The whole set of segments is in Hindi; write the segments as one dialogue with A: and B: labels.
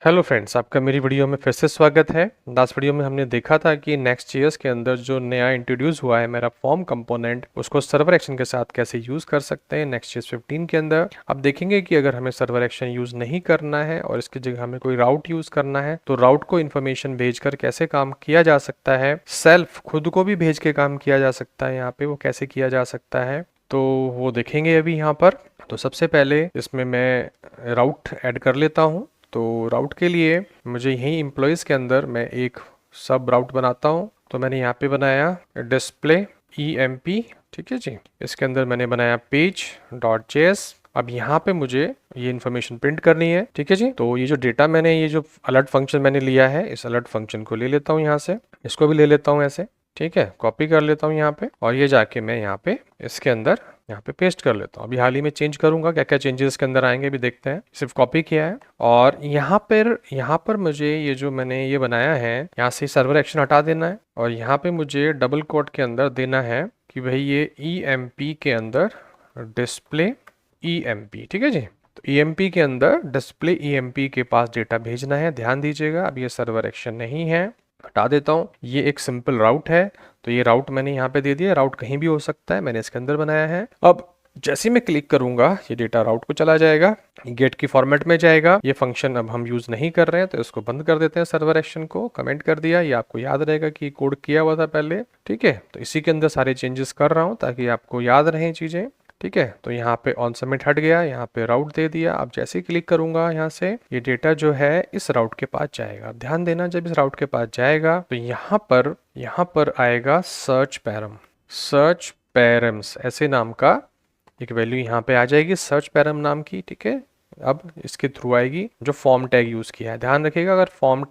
A: हेलो फ्रेंड्स, आपका मेरी वीडियो में फिर से स्वागत है। लास्ट वीडियो में हमने देखा था कि नेक्स्ट.जेएस के अंदर जो नया इंट्रोड्यूस हुआ है मेरा फॉर्म कंपोनेंट, उसको सर्वर एक्शन के साथ कैसे यूज़ कर सकते हैं नेक्स्ट.जेएस 15 के अंदर। अब देखेंगे कि अगर हमें सर्वर एक्शन यूज़ नहीं करना है और इसकी जगह हमें कोई राउट यूज़ करना है तो राउट को इन्फॉर्मेशन भेजकर कैसे काम किया जा सकता है। सेल्फ खुद को भी भेज के काम किया जा सकता है, यहाँ पे वो कैसे किया जा सकता है तो वो देखेंगे अभी यहाँ पर। तो सबसे पहले इसमें मैं राउट ऐड कर लेता हूँ। तो राउट के लिए मुझे यहीं एम्प्लॉयज़ के अंदर मैं एक सब राउट बनाता हूँ। तो मैंने यहाँ पे बनाया डिस्प्ले EMP, ठीक है जी। इसके अंदर मैंने बनाया पेज डॉट जेएस। अब यहाँ पे मुझे ये इन्फॉर्मेशन प्रिंट करनी है, ठीक है जी। तो ये जो डेटा मैंने, ये जो अलर्ट फंक्शन मैंने लिया है, इस अलर्ट फंक्शन को ले लेता हूँ यहाँ से, इसको भी ले लेता हूँ ऐसे, ठीक है। कॉपी कर लेता हूँ यहाँ पे और ये जाके मैं यहाँ पे इसके अंदर यहाँ पे पेस्ट कर लेता हूँ। अभी हाल ही में चेंज करूंगा, क्या क्या चेंजेस इसके अंदर आएंगे अभी देखते हैं। सिर्फ कॉपी किया है और यहाँ पर मुझे ये जो मैंने ये बनाया है, यहाँ से सर्वर एक्शन हटा देना है और यहाँ पे मुझे डबल कोट के अंदर देना है कि भाई ये EMP के अंदर डिस्प्ले EMP, ठीक है जी। तो EMP के अंदर डिस्प्ले EMP के पास डेटा भेजना है। ध्यान दीजिएगा, अब ये सर्वर एक्शन नहीं है, हटा देता हूँ। ये एक सिंपल राउट है, तो ये राउट मैंने यहाँ पे दे दिया। राउट कहीं भी हो सकता है, मैंने इसके अंदर बनाया है। अब जैसे ही मैं क्लिक करूंगा ये डेटा राउट को चला जाएगा, गेट की फॉर्मेट में जाएगा। ये फंक्शन अब हम यूज नहीं कर रहे हैं तो इसको बंद कर देते हैं। सर्वर एक्शन को कमेंट कर दिया, ये आपको याद रहेगा कि कोड किया हुआ था पहले, ठीक है। तो इसी के अंदर सारे चेंजेस कर रहा हूँ ताकि आपको याद रहें चीजें, ठीक है। तो यहाँ पे ऑन सबमिट हट गया, यहाँ पे राउट दे दिया। अब जैसे ही क्लिक करूंगा यहाँ से ये डेटा जो है इस राउट के पास जाएगा। ध्यान देना, जब इस राउट के पास जाएगा तो यहाँ पर आएगा सर्च पैरम, सर्च पैरम्स ऐसे नाम का एक वैल्यू यहाँ पे आ जाएगी, सर्च पैरम नाम की, ठीक है। अब इसके थ्रू आएगी जो फॉर्म टैग यूज किया है। ध्यान रखिएगा, अगर फॉर्म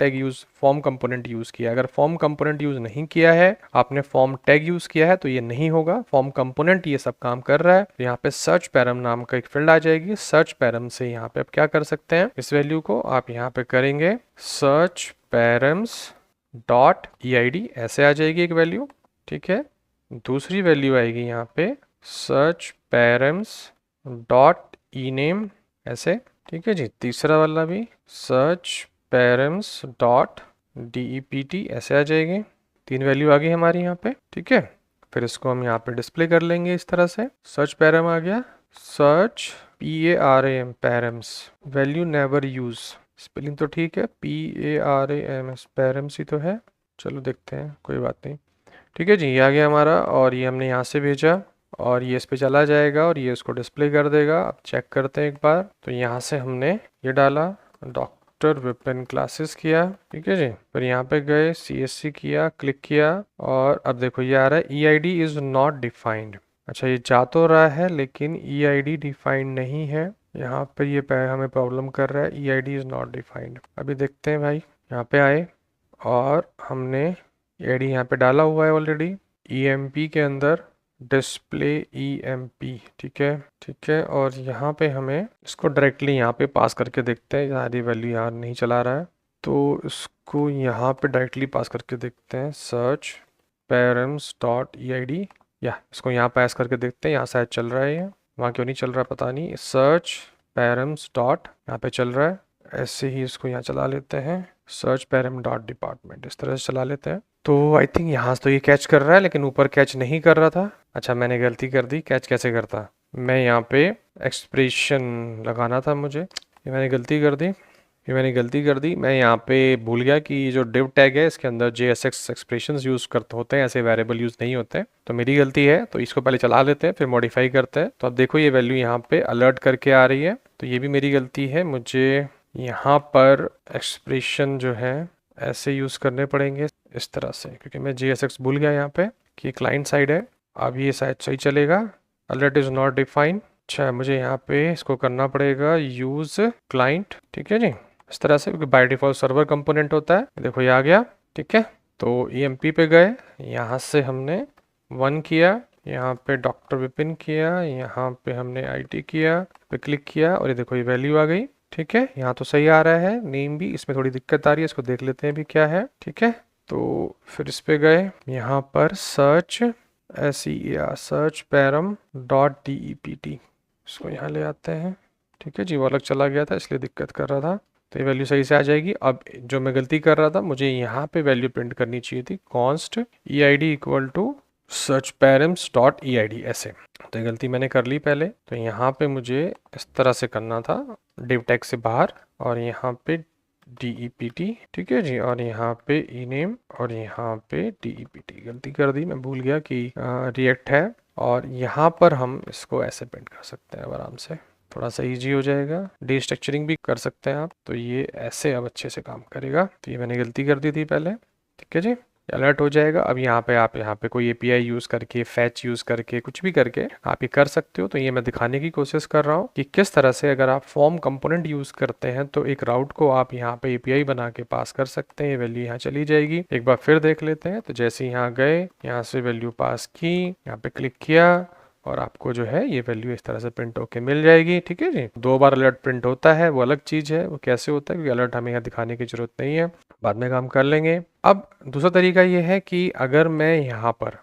A: कंपोनेंट यूज किया है, अगर फॉर्म कंपोनेंट यूज नहीं किया है, आपने फॉर्म टैग यूज किया है तो ये नहीं होगा। फॉर्म कंपोनेंट ये सब काम कर रहा है। तो यहाँ पे सर्च पैरम नाम का एक फील्ड आ जाएगी। सर्च पैरम से यहाँ पे आप क्या कर सकते हैं, इस वैल्यू को आप यहाँ पे करेंगे सर्च पैरम्स डॉट EID, ऐसे आ जाएगी एक वैल्यू, ठीक है। दूसरी वैल्यू आएगी यहाँ पे सर्च पैरम्स डॉट ENAME, ऐसे, ठीक है जी। तीसरा वाला भी सर्च पैरम्स डॉट DEPT, ऐसे आ जाएगी। 3 वैल्यू आ गई हमारी यहाँ पे, ठीक है। फिर इसको हम यहाँ पे डिस्प्ले कर लेंगे इस तरह से। सर्च पैरम आ गया, search PARAM params, value never use, spelling तो ठीक है, PARAMS पैरम्स ही तो है। चलो देखते हैं, कोई बात नहीं, ठीक है जी। ये आ गया हमारा और ये हमने यहाँ से भेजा और ये इस पे चला जाएगा और ये इसको डिस्प्ले कर देगा। अब चेक करते हैं एक बार। तो यहाँ से हमने ये डाला, डॉक्टर विपिन क्लासेस किया, ठीक है जी। फिर यहाँ पे गए, CSC किया, क्लिक किया और अब देखो ये आ रहा है EID इज नॉट डिफाइंड। अच्छा, ये जा तो रहा है लेकिन EID डिफाइंड नहीं है। यहाँ पे ये हमें प्रॉब्लम कर रहा है, EID इज नॉट डिफाइंड। अभी देखते हैं भाई, यहाँ पे आए और हमने EID यहाँ पे डाला हुआ है ऑलरेडी। EMP के अंदर डिस्प्ले EMP, ठीक है, ठीक है। और यहाँ पे हमें इसको डायरेक्टली यहाँ पे पास करके देखते हैं। सारी वैल्यू यहाँ नहीं चला रहा है तो इसको यहाँ पे डायरेक्टली पास करके देखते हैं, सर्च पैरम्स डॉट EID, या इसको यहाँ पास करके देखते हैं। यहाँ शायद चल रहा है, ये वहाँ क्यों नहीं चल रहा पता नहीं। सर्च पैरम्स डॉट, यहाँ पे चल रहा है, ऐसे ही इसको यहाँ चला लेते हैं, सर्च पैरम डॉट डिपार्टमेंट, इस तरह से चला लेते हैं। तो आई थिंक यहाँ तो ये कैच कर रहा है लेकिन ऊपर कैच नहीं कर रहा था। अच्छा, मैंने गलती कर दी। कैच कैसे करता, मैं यहाँ पे एक्सप्रेशन लगाना था मुझे, ये मैंने गलती कर दी। मैं यहाँ पे भूल गया कि जो div टैग है इसके अंदर JSX एक्सप्रेशंस यूज़ करते होते हैं, ऐसे वेरिएबल यूज़ नहीं होते, तो मेरी गलती है। तो इसको पहले चला लेते हैं फिर मॉडिफाई करते हैं। तो अब देखो ये वैल्यू यहाँ पे अलर्ट करके आ रही है, तो ये भी मेरी गलती है। मुझे यहाँ पर एक्सप्रेशन जो है ऐसे यूज़ करने पड़ेंगे इस तरह से, क्योंकि मैं JSX भूल गया यहाँ पे कि क्लाइंट साइड है। अब ये शायद सही चलेगा, अलर्ट इज़ नॉट डिफाइंड। अच्छा, मुझे यहाँ पे इसको करना पड़ेगा यूज़ क्लाइंट, ठीक है जी, इस तरह से, क्योंकि बाय डिफॉल्ट सर्वर कंपोनेंट होता है। देखो ये आ गया, ठीक है। तो EMP पे गए, यहाँ से हमने 1 किया, यहाँ पे डॉक्टर विपिन किया, यहाँ पे हमने IT किया, पे क्लिक किया और ये देखो ये वैल्यू आ गई, ठीक है। यहाँ तो सही आ रहा है, नेम भी, इसमें थोड़ी दिक्कत आ रही है, इसको देख लेते हैं भी क्या है, ठीक है। तो फिर इस पे गए, यहाँ पर search SER search param dot DEPT, इसको यहाँ ले आते हैं, ठीक है जी। वो अलग चला गया था इसलिए दिक्कत कर रहा था। तो ये वैल्यू सही से आ जाएगी। अब जो मैं गलती कर रहा था, मुझे यहाँ पे वैल्यू प्रिंट करनी चाहिए थी const EID equal to search params dot EID, ऐसे। तो ये गलती मैंने कर ली पहले। तो यहाँ पे मुझे इस तरह से करना था, डिव टैग से बाहर, और यहाँ पे DEPT, ठीक है जी, और यहाँ पे ename और यहाँ पे DEPT। गलती कर दी, मैं भूल गया कि रिएक्ट है। और यहाँ पर हम इसको ऐसे प्रिंट कर सकते हैं आराम से, थोड़ा सा इजी हो जाएगा। डिस्ट्रक्चरिंग भी कर सकते हैं आप, तो ये ऐसे अब अच्छे से काम करेगा। तो ये मैंने गलती कर दी थी पहले, ठीक है जी, अलर्ट हो जाएगा। अब यहाँ पे आप यहाँ पे कोई API यूज़ करके, फैच यूज़ करके, कुछ भी करके आप ये कर सकते हो। तो ये मैं दिखाने की कोशिश कर रहा हूँ कि किस तरह से अगर आप फॉर्म कंपोनेंट यूज़ करते हैं तो एक राउट को आप यहाँ पे API बना के पास कर सकते हैं। ये वैल्यू यहाँ चली जाएगी। एक बार फिर देख लेते हैं। तो जैसे यहाँ गए, यहाँ से वैल्यू पास की, यहाँ पे क्लिक किया, और आपको जो है ये वैल्यू इस तरह से प्रिंट होके मिल जाएगी, ठीक है जी। 2 बार अलर्ट प्रिंट होता है, वो अलग चीज़ है। वो कैसे होता है, क्योंकि अलर्ट हमें यहाँ दिखाने की जरूरत नहीं है, बाद में काम कर लेंगे। अब दूसरा तरीका ये है कि अगर मैं यहाँ पर,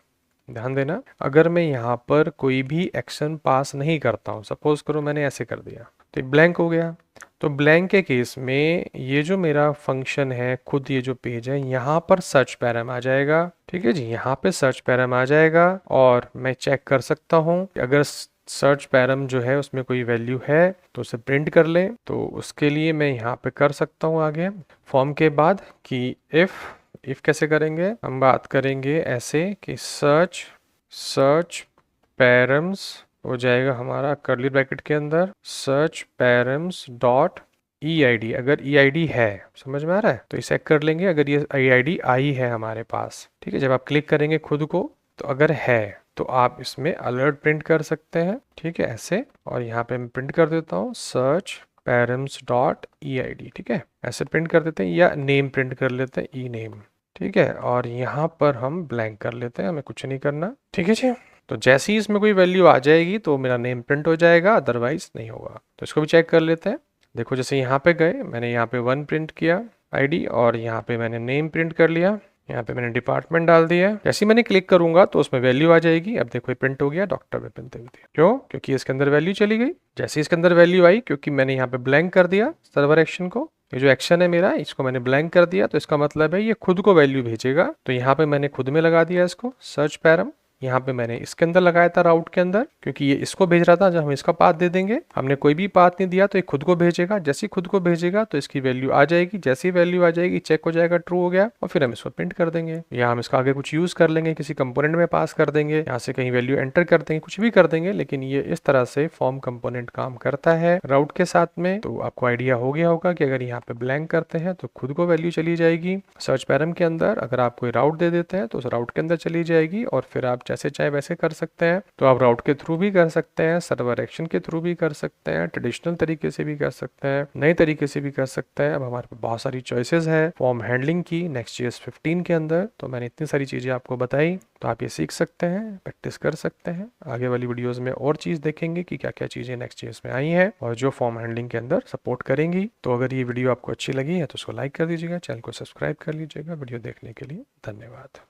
A: ध्यान देना, अगर मैं यहाँ पर कोई भी एक्शन पास नहीं करता हूँ, सपोज करो मैंने ऐसे कर दिया तो ब्लैंक हो गया। तो ब्लैंक के केस में ये जो मेरा फंक्शन है, खुद ये जो पेज है, यहाँ पर सर्च पैरम आ जाएगा, ठीक है जी, यहाँ पे सर्च पैरम आ जाएगा। और मैं चेक कर सकता हूँ अगर सर्च पैरम जो है उसमें कोई वैल्यू है तो उसे प्रिंट कर ले। तो उसके लिए मैं यहाँ पे कर सकता हूँ आगे फॉर्म के बाद कि इफ कैसे करेंगे, हम बात करेंगे ऐसे कि सर्च पैरम्स हो जाएगा हमारा कर्ली ब्रैकेट के अंदर, सर्च पैरम्स डॉट EID। अगर EID है, समझ में आ रहा है, तो इसे कर लेंगे। अगर ये EID आई है हमारे पास, ठीक है, जब आप क्लिक करेंगे खुद को, तो अगर है तो आप इसमें अलर्ट प्रिंट कर सकते हैं, ठीक है, ऐसे। और यहाँ पे मैं प्रिंट कर देता हूँ सर्च पैरम्स डॉट EID, ठीक है, ऐसे प्रिंट कर देते हैं, या नेम प्रिंट कर लेते हैं, ENAME, ठीक है। और यहाँ पर हम ब्लैंक कर लेते हैं, हमें कुछ नहीं करना, ठीक है जी। तो जैसे ही इसमें कोई वैल्यू आ जाएगी तो मेरा नेम प्रिंट हो जाएगा, अदरवाइज नहीं होगा। तो इसको भी चेक कर लेते हैं। देखो जैसे यहाँ पे गए, मैंने यहाँ पे 1 प्रिंट किया ID, और यहाँ पे मैंने नेम प्रिंट कर लिया, यहाँ पे मैंने डिपार्टमेंट डाल दिया। जैसे ही मैंने क्लिक करूंगा तो उसमें वैल्यू आ जाएगी। अब देखो ये प्रिंट हो गया, डॉक्टर विपिन त्रिवेदी। क्यों? क्योंकि इसके अंदर वैल्यू चली गई। जैसे इसके अंदर वैल्यू आई, क्योंकि मैंने यहाँ पे ब्लैंक कर दिया सर्वर एक्शन को, ये जो एक्शन है मेरा, इसको मैंने ब्लैंक कर दिया, तो इसका मतलब है ये खुद को वैल्यू भेजेगा। तो यहाँ पे मैंने खुद में लगा दिया इसको सर्च पैरम, यहाँ पे मैंने इसके अंदर लगाया था राउट के अंदर, क्योंकि ये इसको भेज रहा था। जब हम इसका पाथ दे देंगे, हमने कोई भी पाथ नहीं दिया तो ये खुद को भेजेगा। जैसे ही खुद को भेजेगा तो इसकी वैल्यू आ जाएगी। जैसी वैल्यू आ जाएगी चेक हो जाएगा ट्रू हो गया, और फिर हम इसको प्रिंट कर देंगे, या हम इसका आगे कुछ यूज कर लेंगे, किसी कंपोनेंट में पास कर देंगे, यहाँ से कहीं वैल्यू एंटर कर देंगे, कुछ भी कर देंगे। लेकिन ये इस तरह से फॉर्म कंपोनेंट काम करता है राउट के साथ में। तो आपको आइडिया हो गया होगा कि अगर यहाँ पे ब्लैंक करते हैं तो खुद को वैल्यू चली जाएगी सर्च पैरम के अंदर। अगर आप कोई राउट दे देते हैं तो उस राउट के अंदर चली जाएगी, और फिर आप जैसे चाहे वैसे कर सकते हैं। तो आप राउट के थ्रू भी कर सकते हैं, सर्वर एक्शन के थ्रू भी कर सकते हैं, ट्रेडिशनल तरीके से भी कर सकते हैं, नए तरीके से भी कर सकते हैं। अब हमारे पास बहुत सारी चॉइसेस है फॉर्म हैंडलिंग की Next.js 15 के अंदर। तो मैंने इतनी सारी चीजें आपको बताई, तो आप ये सीख सकते हैं, प्रैक्टिस कर सकते हैं। आगे वाली वीडियोस में और चीज देखेंगे कि क्या क्या चीजें Next.js में आई हैं और जो फॉर्म हैंडलिंग के अंदर सपोर्ट करेंगी। तो अगर ये वीडियो आपको अच्छी लगी है तो उसको लाइक कर दीजिएगा, चैनल को सब्सक्राइब कर लीजिएगा। वीडियो देखने के लिए धन्यवाद।